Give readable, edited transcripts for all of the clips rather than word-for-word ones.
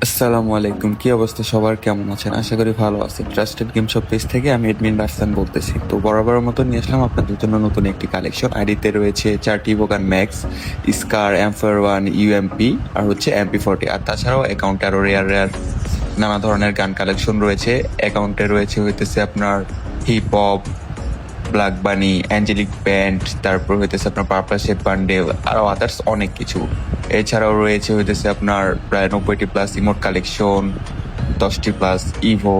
আসসালামু আলাইকুম, কি অবস্থা সবার? কেমন আছেন? আশা করি ভালো আছেন। ট্রাস্টেড গেম শপ পেজ থেকে আমি এডমিন রাফসান বলতেছি। তো বরাবরের মতো নিয়ে আসলাম আপনাদের জন্য নতুন একটি কালেকশন। আইডিতে রয়েছে 4টি বোগান ম্যাক্স, স্কার, এমফার ওয়ান, ইউএমপি আর হচ্ছে এমপি 40। আর তাছাড়াও অ্যাকাউন্টে আরো রেয়ার রেয়ার নানা ধরনের গান কালেকশন রয়েছে। অ্যাকাউন্টে রয়েছে হইতেছে আপনার হিপ হপ, ব্ল্যাক বানি, অ্যাঞ্জেলিক ব্যান্ড, তারপর হইতেছে আপনার পার্পল শেপ বান্ডেল, আরো আদার্স অনেক কিছু। এছাড়াও রয়েছে হইতেছে আপনার প্রায় 90টি প্লাস ইমোট কালেকশন, 10টি প্লাস ইভো।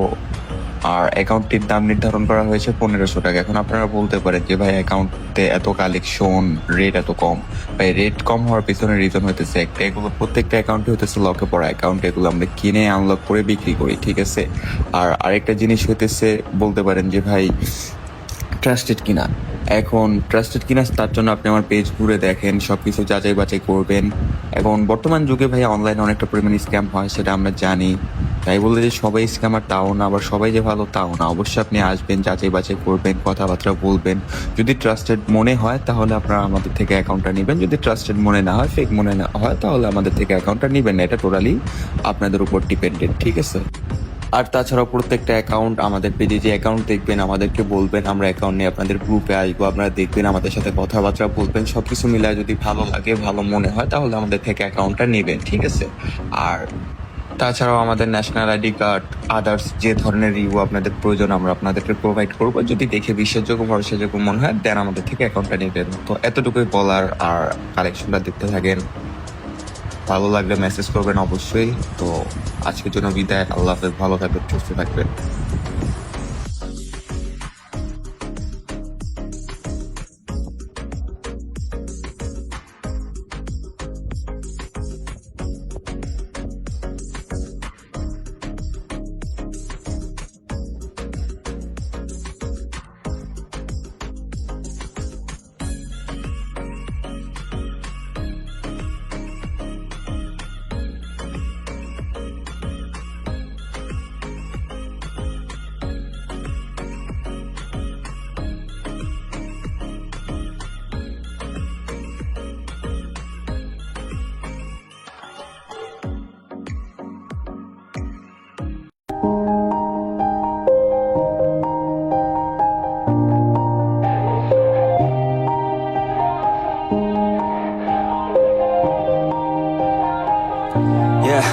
আর অ্যাকাউন্টটির দাম নির্ধারণ করা হয়েছে 1500 টাকা। এখন আপনারা বলতে পারেন যে ভাই অ্যাকাউন্টে এত কালেকশন, রেট এত কম। ভাই রেট কম হওয়ার পিছনে রিজন হইতেছে একটা, এগুলো প্রত্যেকটা অ্যাকাউন্টে হইতেছে লকে পড়া অ্যাকাউন্ট। এগুলো আমরা কিনে আনলক করে বিক্রি করি, ঠিক আছে? আর আরেকটা জিনিস হইতেছে, বলতে পারেন যে ভাই ট্রাস্টেড কিনা। এখন ট্রাস্টেড কিনা তার জন্য আপনি আমার পেজ ঘুরে দেখেন, সবকিছু যাচাই বাছাই করবেন। এখন বর্তমান যুগে ভাই অনলাইনে অনেকটা পরিমাণে স্ক্যাম হয়, সেটা আমরা জানি। তাই বলতে যে সবাই স্ক্যামার তাও না, আবার সবাই যে ভালো তাও না। অবশ্যই আপনি আসবেন, যাচাই বাছাই করবেন, কথাবার্তা বলবেন। যদি ট্রাস্টেড মনে হয় তাহলে আপনারা আমাদের থেকে অ্যাকাউন্টটা নেবেন, যদি ট্রাস্টেড মনে না হয়, ফেক মনে না হয়, তাহলে আমাদের থেকে অ্যাকাউন্টটা নেবেন না। এটা টোটালি আপনাদের উপর ডিপেন্ডেন্ট, ঠিক আছে? আর তাছাড়াও প্রত্যেকটা অ্যাকাউন্ট, আমাদের পেজে যে অ্যাকাউন্ট দেখবেন আমাদেরকে বলবেন, আমরা অ্যাকাউন্ট নিয়ে আপনাদের গ্রুপে আসবো, আপনারা দেখবেন, আমাদের সাথে কথাবার্তা বলবেন। সবকিছু মিলায় যদি ভালো লাগে, ভালো মনে হয়, তাহলে আমাদের থেকে অ্যাকাউন্টটা নেবেন, ঠিক আছে? আর তাছাড়াও আমাদের ন্যাশনাল আইডি কার্ড, আদার্স যে ধরনের রিভিউ আপনাদের প্রয়োজন আমরা আপনাদেরকে প্রোভাইড করবো। যদি দেখে বিশ্বাসযোগ্য ভরসাযোগ্য মনে হয় দেন আমাদের থেকে অ্যাকাউন্টটা নেবেন। তো এতটুকুই বলার। আর কালেকশনটা দেখতে থাকেন, ভালো লাগলে মেসেজ করবেন অবশ্যই। তো আজকের জন্য বিদায়, আল্লাহ হাফেজ, ভালো থাকবেন, সুস্থ থাকবেন। Yeah,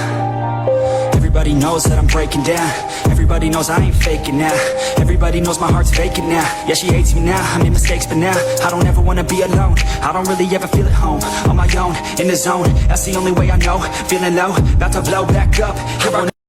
everybody knows that I'm breaking down. Everybody knows I ain't faking now. Everybody knows my heart's vacant now. Yeah, she hates me now, I made mistakes but now I don't ever wanna be alone. I don't really ever feel at home. On my own, in the zone, that's the only way I know. Feeling low, about to blow back up. Here I